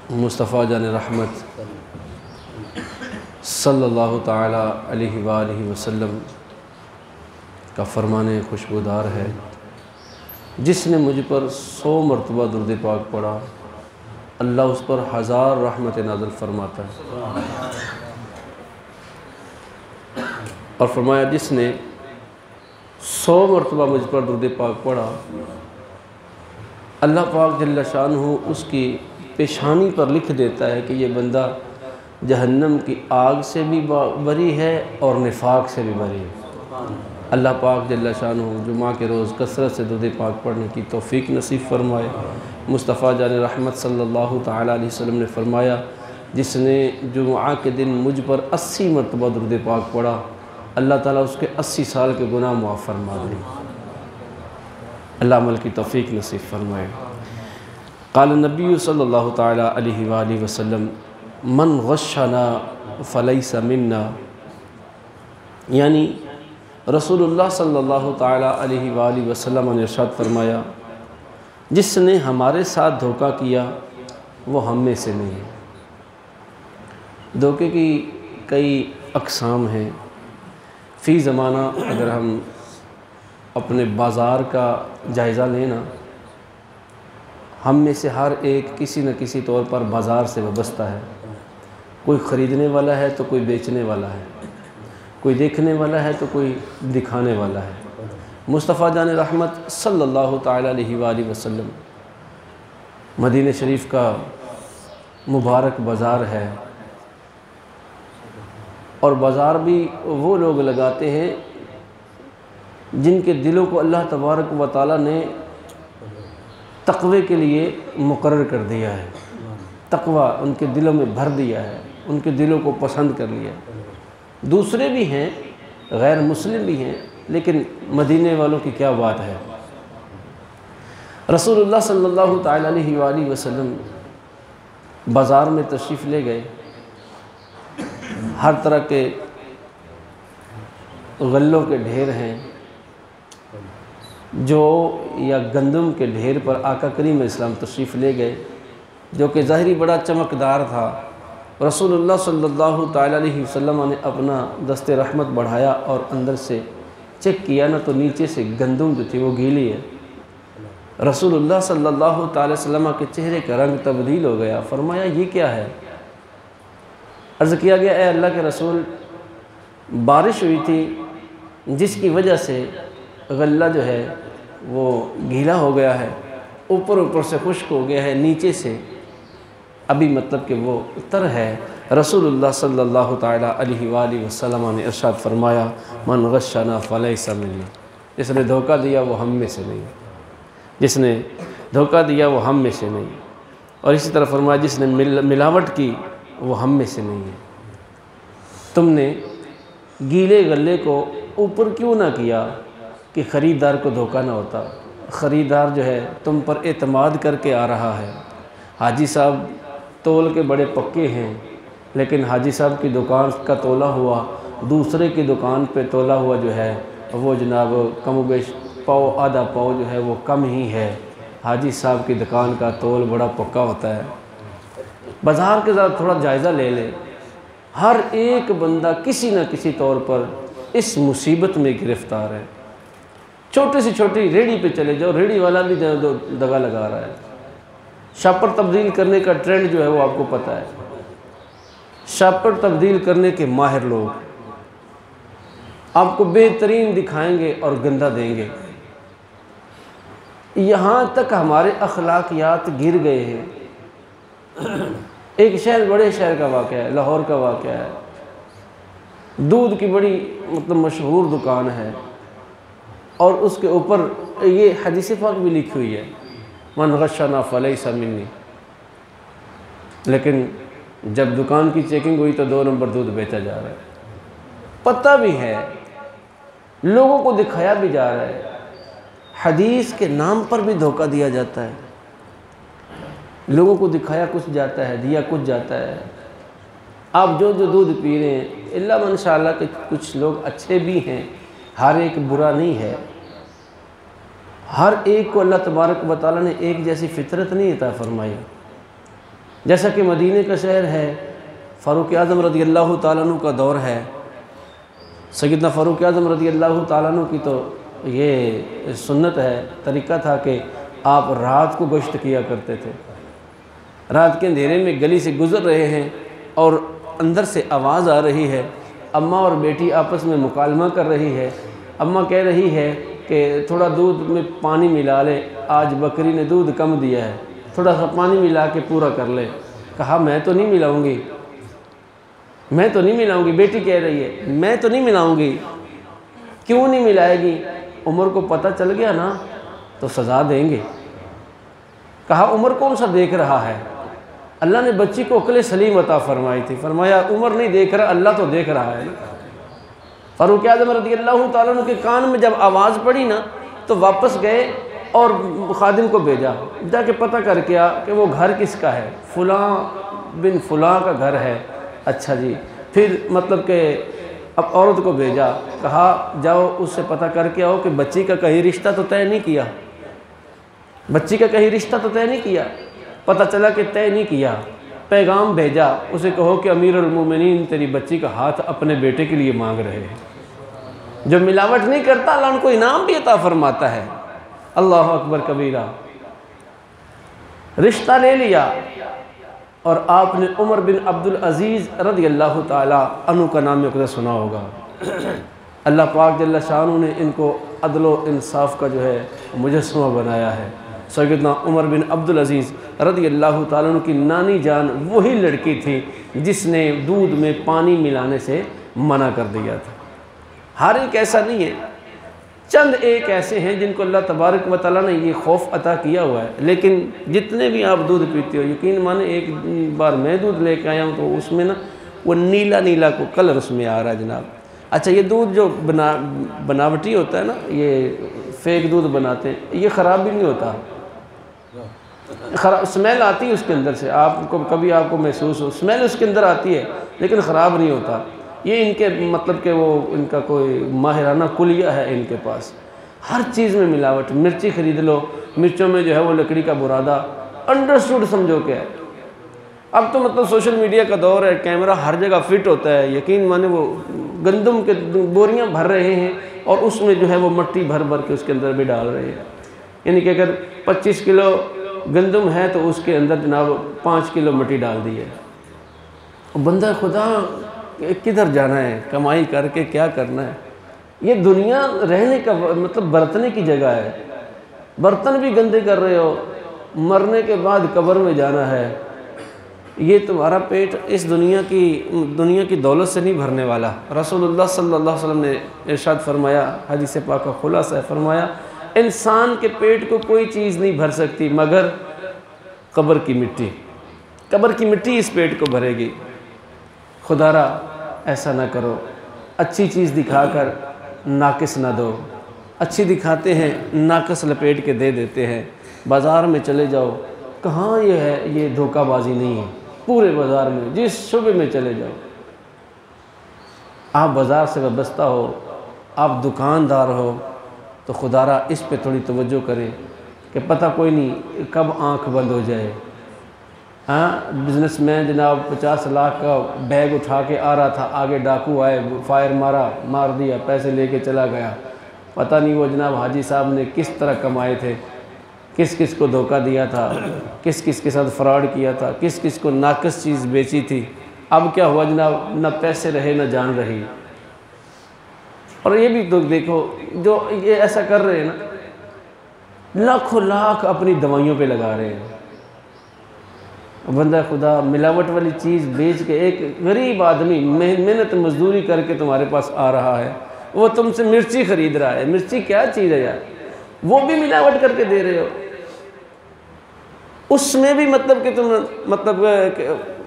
مصطفیٰ جان رحمت صلی اللہ تعالی علیہ وآلہ وسلم کا فرمان خوشبودار ہے، جس نے مجھ پر 100 مرتبہ درود پاک پڑھا اللہ اس پر 1000 رحمت نازل فرماتا ہے، اور فرمایا جس نے 100 مرتبہ مجھ پر درود پاک پڑھا اللہ پاک جل شانہ اس کی پیشانی پر لکھ دیتا ہے کہ یہ بندہ جہنم کی آگ سے بھی بری ہے اور نفاق سے بھی بری ہے۔ اللہ پاک جل شانہ جمعہ کے روز کثرت سے درود پاک پڑھنے کی توفیق نصیب فرمائے۔ مصطفیٰ جان رحمت صلی اللہ تعالیٰ علیہ وسلم نے فرمایا جس نے جمعہ کے دن مجھ پر 80 مرتبہ درود پاک پڑھا اللہ تعالیٰ اس کے 80 سال کے گناہ معاف فرما دیں۔ اللہ عمل کی توفیق نصیب فرمائے۔ قال النبی صلی اللہ تعالیٰ علیہ وآلہ وسلم من غشنا فلیس منا، یعنی رسول اللہ صلی اللہ تعالیٰ علیہ وآلہ وسلم نے ارشاد فرمایا جس نے ہمارے ساتھ دھوکہ کیا وہ ہم میں سے نہیں ہے۔ دھوکے کی کئی اقسام ہیں۔ فی زمانہ اگر ہم اپنے بازار کا جائزہ لینا، ہم میں سے ہر ایک کسی نہ کسی طور پر بازار سے وابستہ ہے۔ کوئی خریدنے والا ہے تو کوئی بیچنے والا ہے، کوئی دیکھنے والا ہے تو کوئی دکھانے والا ہے۔ مصطفیٰ جان رحمت صلی اللہ تعالیٰ علیہ وآلہ وسلم مدینہ شریف کا مبارک بازار ہے، اور بازار بھی وہ لوگ لگاتے ہیں جن کے دلوں کو اللہ تبارک و تعالیٰ نے تقوی کے لیے مقرر کر دیا ہے، تقوی ان کے دلوں میں بھر دیا ہے، ان کے دلوں کو پسند کر لیا ہے۔ دوسرے بھی ہیں، غیر مسلم بھی ہیں، لیکن مدینے والوں کی کیا بات ہے۔ رسول اللہ صلی اللہ تعالیٰ علیہ وآلہ وسلم بازار میں تشریف لے گئے، ہر طرح کے غلوں کے ڈھیر ہیں جو یا گندم کے ڈھیر پر آقا کریم علیہ السلام تشریف لے گئے، جو کہ ظاہری بڑا چمکدار تھا۔ رسول اللہ صلی اللہ تعالیٰ علیہ وسلم نے اپنا دست رحمت بڑھایا اور اندر سے چیک کیا نا تو نیچے سے گندم جو تھی وہ گیلی ہے۔ رسول اللہ صلی اللہ تعالیٰ علیہ وسلم کے چہرے کا رنگ تبدیل ہو گیا۔ فرمایا یہ کیا ہے؟ عرض کیا گیا اے اللہ کے رسول، بارش ہوئی تھی جس کی وجہ سے غلہ جو ہے وہ گیلا ہو گیا ہے، اوپر سے خشک ہو گیا ہے، نیچے سے ابھی مطلب کہ وہ تر ہے۔ رسول اللہ صلی اللہ تعالیٰ علیہ وآلہ وسلم نے ارشاد فرمایا من غشنا فلیس منا، جس نے دھوکہ دیا وہ ہم میں سے نہیں، جس نے دھوکہ دیا وہ ہم میں سے نہیں۔ اور اسی طرح فرمایا جس نے ملاوٹ کی وہ ہم میں سے نہیں ہے۔ تم نے گیلے غلے کو اوپر کیوں نہ کیا کہ خریدار کو دھوکہ نہ ہوتا؟ خریدار جو ہے تم پر اعتماد کر کے آ رہا ہے۔ حاجی صاحب تول کے بڑے پکے ہیں، لیکن حاجی صاحب کی دکان کا تولا ہوا دوسرے کی دکان پہ تولا ہوا جو ہے وہ جناب کم و بیش پاؤ آدھا پاؤ جو ہے وہ کم ہی ہے۔ حاجی صاحب کی دکان کا تول بڑا پکا ہوتا ہے۔ بازار کے ذرا تھوڑا جائزہ لے لے، ہر ایک بندہ کسی نہ کسی طور پر اس مصیبت میں گرفتار ہے۔ چھوٹی سی چھوٹی ریڑھی پہ چلے جاؤ، ریڑھی والا بھی دگا لگا رہا ہے۔ شاپر تبدیل کرنے کا ٹرینڈ جو ہے وہ آپ کو پتہ ہے۔ شاپر تبدیل کرنے کے ماہر لوگ آپ کو بہترین دکھائیں گے اور گندہ دیں گے۔ یہاں تک ہمارے اخلاقیات گر گئے ہیں۔ ایک بڑے شہر کا واقعہ ہے، لاہور کا واقعہ ہے۔ دودھ کی بڑی مشہور دکان ہے، اور اس کے اوپر یہ حدیث پاک بھی لکھی ہوئی ہے من غشنا فلیس منی، لیکن جب دکان کی چیکنگ ہوئی تو 2 نمبر دودھ بیچا جا رہا ہے۔ پتہ بھی ہے، لوگوں کو دکھایا بھی جا رہا ہے، حدیث کے نام پر بھی دھوکہ دیا جاتا ہے۔ لوگوں کو دکھایا کچھ جاتا ہے، دیا کچھ جاتا ہے۔ آپ جو دودھ پی رہے ہیں، اللہ منشاءاللہ کہ کچھ لوگ اچھے بھی ہیں، ہر ایک برا نہیں ہے۔ ہر ایک کو اللہ تبارک و تعالیٰ نے ایک جیسی فطرت نہیں عطا فرمائی۔ جیسا کہ مدینہ کا شہر ہے، فاروق اعظم رضی اللہ تعالیٰ عنہ کا دور ہے، سیدنا فاروق اعظم رضی اللہ تعالیٰ عنہ کی تو یہ سنت ہے، طریقہ تھا کہ آپ رات کو گشت کیا کرتے تھے۔ رات کے اندھیرے میں گلی سے گزر رہے ہیں اور اندر سے آواز آ رہی ہے، اماں اور بیٹی آپس میں مکالمہ کر رہی ہے۔ اماں کہہ رہی ہے کہ تھوڑا دودھ میں پانی ملا لے، آج بکری نے دودھ کم دیا ہے، تھوڑا سا پانی ملا کے پورا کر لے۔ کہا میں تو نہیں ملاؤں گی، میں تو نہیں ملاؤں گی۔ بیٹی کہہ رہی ہے میں تو نہیں ملاؤں گی۔ کیوں نہیں ملائے گی؟ عمر کو پتہ چل گیا نا تو سزا دیں گے۔ کہا عمر کون سا دیکھ رہا ہے؟ اللہ نے بچی کو عقل سلیم عطا فرمائی تھی، فرمایا عمر نہیں دیکھ رہا، اللہ تو دیکھ رہا ہے نا۔ فاروق اعظم رضی اللہ تعالیٰ عنہ کے کان میں جب آواز پڑی نا تو واپس گئے اور خادم کو بھیجا، جا کے پتہ کر کے آ کہ وہ گھر کس کا ہے، فلاں بن فلاں کا گھر ہے۔ اچھا جی، پھر مطلب کہ اب عورت کو بھیجا، کہا جاؤ اس سے پتہ کر کے آؤ کہ بچی کا کہیں رشتہ تو طے نہیں کیا، بچی کا کہیں رشتہ تو طے نہیں کیا۔ پتہ چلا کہ طے نہیں کیا، پیغام بھیجا، اسے کہو کہ امیر المومنین تیری بچی کا ہاتھ اپنے بیٹے کے لیے مانگ رہے ہیں۔ جو ملاوٹ نہیں کرتا اللہ ان کو انعام بھی عطا فرماتا ہے۔ اللہ اکبر کبیرہ۔ رشتہ لے لیا اور آپ نے عمر بن عبدالعزیز رضی اللہ تعالیٰ عنہ کا نام اقدس سنا ہوگا۔ اللہ پاک جل شانہ نے ان کو عدل و انصاف کا جو ہے مجسمہ بنایا ہے۔ سیدنا عمر بن عبدالعزیز رضی اللہ تعالیٰ عنہ کی نانی جان وہی لڑکی تھی جس نے دودھ میں پانی ملانے سے منع کر دیا تھا۔ ہر ایک ایسا نہیں ہے، چند ایک ایسے ہیں جن کو اللہ تبارک و تعالیٰ نے یہ خوف عطا کیا ہوا ہے، لیکن جتنے بھی آپ دودھ پیتے ہو، یقین مانے ایک بار میں دودھ لے کے آیا ہوں تو اس میں نا وہ نیلا نیلا کو کلر اس میں آ رہا ہے جناب۔ اچھا یہ دودھ جو بناوٹی ہوتا ہے نا، یہ فیک دودھ بناتے ہیں، یہ خراب بھی نہیں ہوتا، اسمیل آتی ہے اس کے اندر سے، آپ کو کبھی آپ کو محسوس ہو اسمیل اس کے اندر آتی ہے لیکن خراب نہیں ہوتا۔ یہ ان کے مطلب کہ وہ ان کا کوئی ماہرانہ کلیہ ہے ان کے پاس، ہر چیز میں ملاوٹ۔ مرچی خرید لو، مرچوں میں جو ہے وہ لکڑی کا برادہ، انڈرسٹوڈ سمجھو کہ ہے۔ اب تو مطلب سوشل میڈیا کا دور ہے، کیمرہ ہر جگہ فٹ ہوتا ہے، یقین مانے وہ گندم کے بوریاں بھر رہے ہیں اور اس میں جو ہے وہ مٹی بھر بھر کے اس کے اندر بھی ڈال رہے ہیں۔ یعنی کہ اگر 25 کلو گندم ہے تو اس کے اندر جناب 5 کلو مٹی ڈال دی ہے۔ بندہ خدا کدھر جانا ہے، کمائی کر کے کیا کرنا ہے؟ یہ دنیا رہنے کا مطلب برتنے کی جگہ ہے، برتن بھی گندے کر رہے ہو، مرنے کے بعد قبر میں جانا ہے۔ یہ تمہارا پیٹ اس دنیا کی دولت سے نہیں بھرنے والا۔ رسول اللہ صلی اللہ علیہ وسلم نے ارشاد فرمایا، حدیث پاک کا خلاصہ ہے، فرمایا انسان کے پیٹ کو کوئی چیز نہیں بھر سکتی مگر قبر کی مٹی، قبر کی مٹی اس پیٹ کو بھرے گی۔ خدا را ایسا نہ کرو، اچھی چیز دکھا کر ناقص نہ دو، اچھی دکھاتے ہیں ناقص لپیٹ کے دے دیتے ہیں۔ بازار میں چلے جاؤ، کہاں یہ ہے، یہ دھوکہ بازی نہیں ہے، پورے بازار میں جس شعبے میں چلے جاؤ۔ آپ بازار سے وابستہ ہو، آپ دکاندار ہو تو خدا را اس پہ تھوڑی توجہ کریں کہ پتہ کوئی نہیں کب آنکھ بند ہو جائے۔ ہاں بزنس مین جناب 50 لاکھ کا بیگ اٹھا کے آ رہا تھا، آگے ڈاکو آئے، فائر مار دیا، پیسے لے کے چلا گیا۔ پتہ نہیں وہ جناب حاجی صاحب نے کس طرح کمائے تھے، کس کس کو دھوکہ دیا تھا، کس کس کے ساتھ فراڈ کیا تھا، کس کس کو ناقص چیز بیچی تھی۔ اب کیا ہوا جناب، نہ پیسے رہے نہ جان رہی۔ اور یہ بھی تو دیکھو جو یہ ایسا کر رہے ہیں نا، لاکھوں لاکھ اپنی دوائیوں پہ لگا رہے ہیں۔ بندہ خدا ملاوٹ والی چیز بیچ کے، ایک غریب آدمی محنت مزدوری کر کے تمہارے پاس آ رہا ہے، وہ تم سے مرچی خرید رہا ہے۔ مرچی کیا چیز ہے یار، وہ بھی ملاوٹ کر کے دے رہے ہو۔ اس میں بھی مطلب کہ تم مطلب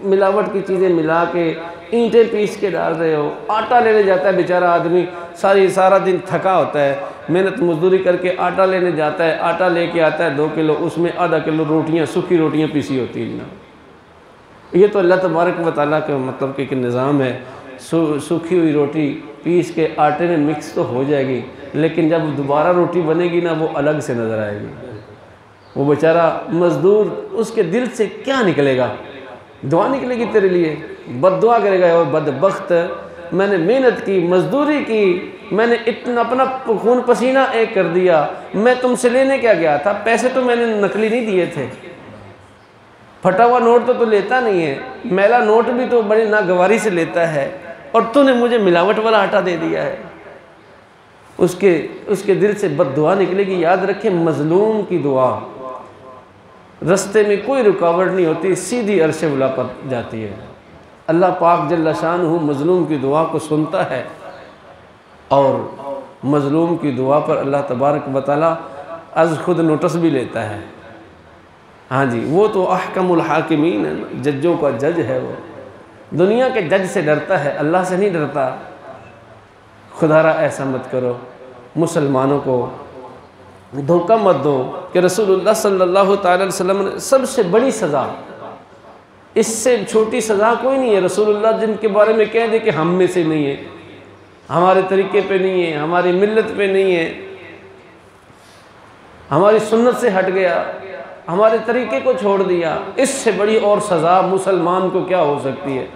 ملاوٹ کی چیزیں ملا کے اینٹیں پیس کے ڈال رہے ہو۔ آٹا لینے جاتا ہے بیچارہ آدمی، سارا دن تھکا ہوتا ہے، محنت مزدوری کر کے آٹا لینے جاتا ہے، آٹا لے کے آتا ہے 2 کلو، اس میں آدھا کلو روٹیاں، سوکھی روٹیاں پیسی ہوتی ہیں۔ یہ تو اللہ تبارک و تعالیٰ کا مطلب کہ ایک نظام ہے۔ سوکھی ہوئی روٹی پیس کے آٹے میں مکس تو ہو جائے گی، لیکن جب دوبارہ روٹی بنے گی نا وہ الگ سے نظر آئے گی۔ وہ بیچارہ مزدور، اس کے دل سے کیا نکلے گا؟ دعا نکلے گی تیرے لیے، بد دعا کرے گا، بدبخت میں نے محنت کی، مزدوری کی، میں نے اتنا اپنا خون پسینہ ایک کر دیا، میں تم سے لینے کیا گیا تھا، پیسے تو میں نے نقلی نہیں دیے تھے، پھٹا ہوا نوٹ تو لیتا نہیں ہے، میلا نوٹ بھی تو بڑی ناگواری سے لیتا ہے، اور تو نے مجھے ملاوٹ والا آٹا دے دیا ہے۔ اس کے دل سے بد دعا نکلے گی۔ یاد رکھیں، مظلوم کی دعا رستے میں کوئی رکاوٹ نہیں ہوتی، سیدھی عرش اولا پر جاتی ہے۔ اللہ پاک جل شانہ مظلوم کی دعا کو سنتا ہے، اور مظلوم کی دعا پر اللہ تبارک و تعالیٰ از خود نوٹس بھی لیتا ہے۔ ہاں جی، وہ تو احکم الحاکمین ہے، ججوں کا جج ہے، وہ دنیا کے جج سے ڈرتا ہے، اللہ سے نہیں ڈرتا۔ خدا را ایسا مت کرو، مسلمانوں کو دھوکہ مت دو کہ رسول اللہ صلی اللہ تعالی علیہ وسلم نے سب سے بڑی سزا، اس سے چھوٹی سزا کوئی نہیں ہے۔ رسول اللہ جن کے بارے میں کہہ دے کہ ہم میں سے نہیں ہے، ہمارے طریقے پہ نہیں ہے، ہماری ملت پہ نہیں ہے، ہماری سنت سے ہٹ گیا، ہمارے طریقے کو چھوڑ دیا، اس سے بڑی اور سزا مسلمان کو کیا ہو سکتی ہے؟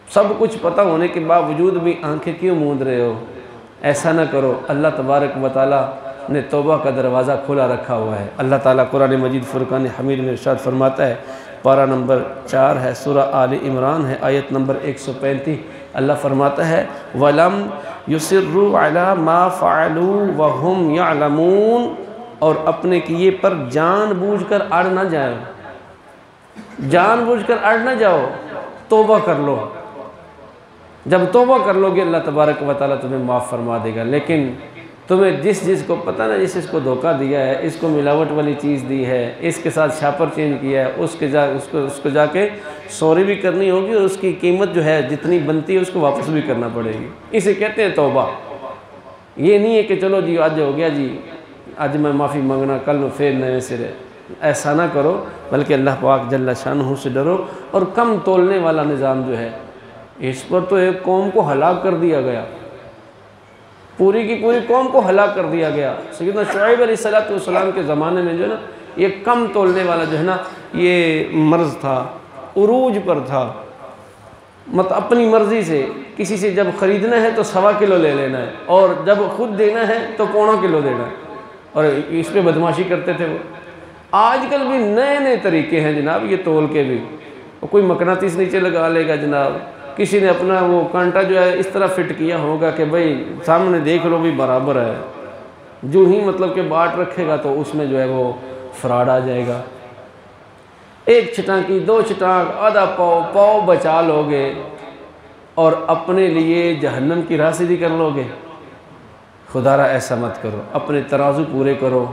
سب کچھ پتہ ہونے کے باوجود بھی آنکھیں کیوں موند رہے ہو؟ ایسا نہ کرو۔ اللہ تبارک و تعالیٰ نے توبہ کا دروازہ کھلا رکھا ہوا ہے۔ اللہ تعالیٰ قرآن مجید فرقان حمید میں ارشاد فرماتا ہے، پارہ نمبر 4 ہے، سورہ آل عمران ہے، آیت نمبر 135۔ اللہ فرماتا ہے وَلَمْ يُصِرُّوا عَلَى مَا فَعَلُوا وَهُمْ يَعْلَمُونَ، اور اپنے کیے پر جان بوجھ کر اڑ نہ جاؤ، جان بوجھ کر اڑ نہ جاؤ، توبہ کر لو۔ جب توبہ کر لو گے اللہ تبارک و تعالیٰ تمہیں معاف فرما دے گا۔ لیکن تمہیں جس کو پتہ نا، اس کو دھوکہ دیا ہے، اس کو ملاوٹ والی چیز دی ہے، اس کے ساتھ شاپر چینج کیا ہے، اس کو جا کے سوری بھی کرنی ہوگی، اور اس کی قیمت جو ہے جتنی بنتی ہے اس کو واپس بھی کرنا پڑے گی۔ اسے کہتے ہیں توبہ۔ یہ نہیں ہے کہ چلو جی آج ہو گیا جی، آج میں معافی مانگنا، کل میں پھر نئے سرے، ایسا نہ کرو، بلکہ اللہ پاک جل شانہ سے ڈرو۔ اور کم تولنے والا نظام جو ہے، اس پر تو ایک قوم کو ہلاک کر دیا گیا، پوری کی پوری قوم کو ہلاک کر دیا گیا۔ سیدنا شعیب علیہ السلام کے زمانے میں جو ہے نا، یہ کم تولنے والا جو ہے نا، یہ مرض تھا، عروج پر تھا۔ مطلب اپنی مرضی سے کسی سے جب خریدنا ہے تو 1.25 کلو لے لینا ہے، اور جب خود دینا ہے تو 1.25 کلو دینا ہے، اور اس پہ بدماشی کرتے تھے وہ۔ آج کل بھی نئے طریقے ہیں جناب، یہ تول کے بھی کوئی مقناطیس نیچے لگا لے گا جناب، کسی نے اپنا وہ کانٹا جو ہے اس طرح فٹ کیا ہوگا کہ بھئی سامنے دیکھ لو بھی برابر ہے، جو ہی مطلب کہ باٹ رکھے گا تو اس میں جو ہے وہ فراڈ آ جائے گا۔ ایک چھٹاں کی 2 چھٹاں، آدھا پاؤ بچا لوگے، اور اپنے لیے جہنم کی راسدی کر لوگے۔ خدا را ایسا مت کرو، اپنے ترازو پورے کرو،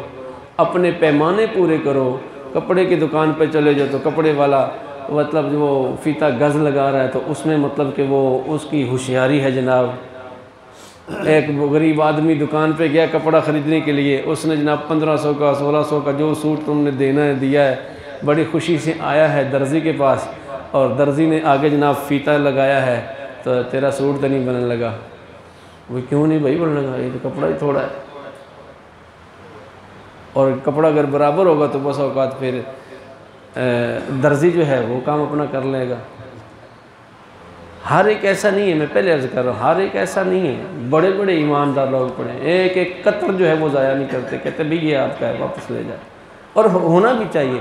اپنے پیمانے پورے کرو۔ کپڑے کی دکان پہ چلے جاؤ تو کپڑے والا مطلب جو وہ فیتہ گز لگا رہا ہے تو اس میں مطلب کہ وہ اس کی ہوشیاری ہے جناب۔ ایک غریب آدمی دکان پہ گیا کپڑا خریدنے کے لیے، اس نے جناب 1500 کا 1600 کا جو سوٹ تم نے دینا ہے دیا ہے، بڑی خوشی سے آیا ہے درزی کے پاس، اور درزی نے آگے جناب فیتہ لگایا ہے تو تیرا سوٹ تو نہیں بننے لگا۔ وہ کیوں نہیں بھائی بننے لگا؟ یہ تو کپڑا ہی تھوڑا ہے، اور کپڑا اگر برابر ہوگا تو بس اوقات پھر درزی جو ہے وہ کام اپنا کر لے گا۔ ہر ایک ایسا نہیں ہے، میں پہلے عرض کر رہا ہوں، ہر ایک ایسا نہیں ہے۔ بڑے بڑے ایماندار لوگ پڑے، ایک قطر جو ہے وہ ضائع نہیں کرتے، کہتے بھی یہ آپ کا ہے واپس لے جائے، اور ہونا بھی چاہیے۔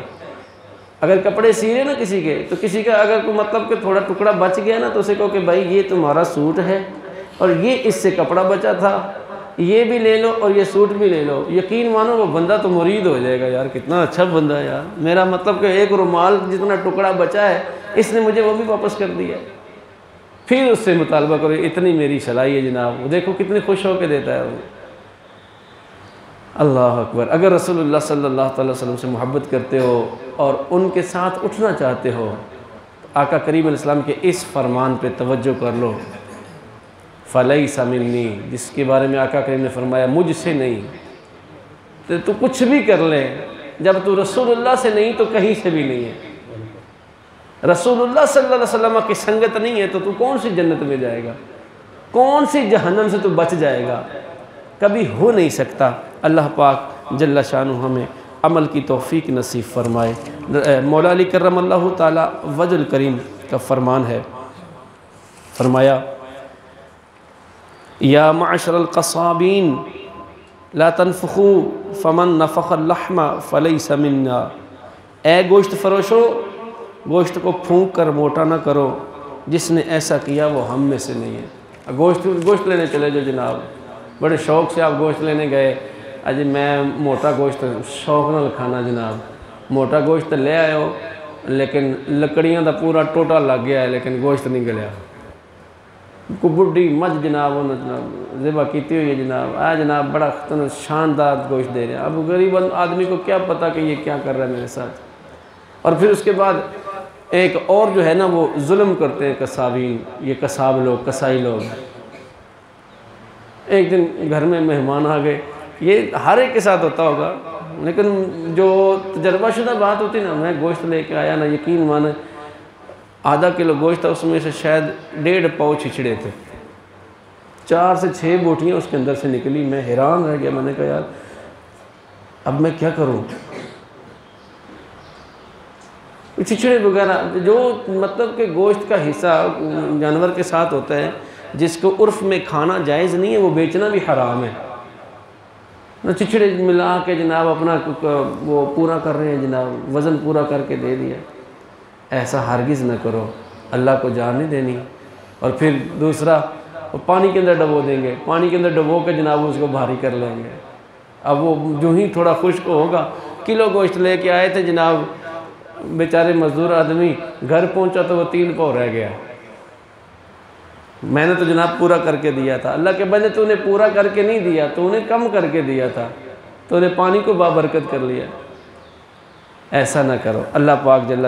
اگر کپڑے سی رہے نا کسی کے، تو کسی کا اگر کوئی مطلب کہ تھوڑا ٹکڑا بچ گیا نا، تو اسے کہو کہ بھائی یہ تمہارا سوٹ ہے، اور یہ اس سے کپڑا بچا تھا، یہ بھی لے لو اور یہ سوٹ بھی لے لو۔ یقین مانو وہ بندہ تو مرید ہو جائے گا، یار کتنا اچھا بندہ ہے یار، میرا مطلب کہ ایک رومال جتنا ٹکڑا بچا ہے اس نے مجھے وہ بھی واپس کر دیا۔ پھر اس سے مطالبہ کرو، اتنی میری صلاحی ہے جناب، وہ دیکھو کتنی خوش ہو کے دیتا ہے وہ۔ اللہ اکبر۔ اگر رسول اللہ صلی اللہ تعالی وسلم سے محبت کرتے ہو اور ان کے ساتھ اٹھنا چاہتے ہو، تو آقا کریم علیہ السلام کے اس فرمان پہ توجہ کر لو، فَلَيْسَ مِنِّي، جس کے بارے میں آقا کریم نے فرمایا مجھ سے نہیں۔ تو کچھ بھی کر لے، جب تو رسول اللہ سے نہیں تو کہیں سے بھی نہیں ہے۔ رسول اللہ صلی اللہ علیہ وسلم کی سنگت نہیں ہے تو کون سی جنت میں جائے گا، کون سی جہنم سے تو بچ جائے گا؟ کبھی ہو نہیں سکتا۔ اللہ پاک جل شانہ ہمیں عمل کی توفیق نصیب فرمائے۔ مولا علی کرم اللہ تعالی وجہ الکریم کا فرمان ہے، فرمایا یا معشر القصابین لا تنفخوا فمن نفخ اللحم فلیس منا، اے گوشت فروشو گوشت کو پھونک کر موٹا نہ کرو، جس نے ایسا کیا وہ ہم میں سے نہیں ہے۔ گوشت لینے چلے جو جناب، بڑے شوق سے آپ گوشت لینے گئے، اجی میں موٹا گوشت شوق نہ کھانا جناب، موٹا گوشت لے آئے ہو لیکن لکڑیاں دا پورا ٹوٹا لگ گیا ہے لیکن گوشت نہیں گلیا، کو بڑھی مجھ جناب انہوں جناب ذبح کیتی ہوئی ہے جناب، جناب بڑا شاندار گوشت دے رہے ہیں۔ اب غریب آدمی کو کیا پتا کہ یہ کیا کر رہا ہے میرے ساتھ۔ اور پھر اس کے بعد ایک اور جو ہے نا وہ ظلم کرتے ہیں قصابین، یہ قصاب لوگ، قصائی لوگ۔ ایک دن گھر میں مہمان آ گئے، یہ ہر ایک کے ساتھ ہوتا ہوگا لیکن جو تجربہ شدہ بات ہوتی نا، میں گوشت لے کے آیا نا، یقین مانے آدھا کلو گوشت تھا، اس میں سے شاید 1.5 پاؤ چھچڑے تھے، 4 سے 6 بوٹیاں اس کے اندر سے نکلی۔ میں حیران رہ گیا، میں نے کہا یار اب میں کیا کروں؟ چھچڑے وغیرہ جو مطلب کہ گوشت کا حصہ جانور کے ساتھ ہوتا ہے، جس کو عرف میں کھانا جائز نہیں ہے وہ بیچنا بھی حرام ہے، چھچڑے ملا کے جناب اپنا وہ پورا کر رہے ہیں جناب، وزن پورا کر کے دے دیا۔ ایسا ہرگز نہ کرو، اللہ کو جان نہیں دینی۔ اور پھر دوسرا پانی کے اندر ڈبو دیں گے، پانی کے اندر ڈبو کے جناب اس کو بھاری کر لیں گے۔ اب وہ جو ہی تھوڑا خشک ہوگا، کلو گوشت لے کے آئے تھے جناب، بیچارے مزدور آدمی، گھر پہنچا تو وہ 3 پاؤ رہ گیا۔ میں نے تو جناب پورا کر کے دیا تھا۔ اللہ کے بندے تو نے پورا کر کے نہیں دیا، تو نے کم کر کے دیا تھا، تو نے پانی کو بابرکت کر لیا۔ ایسا نہ کرو، اللہ پاک جل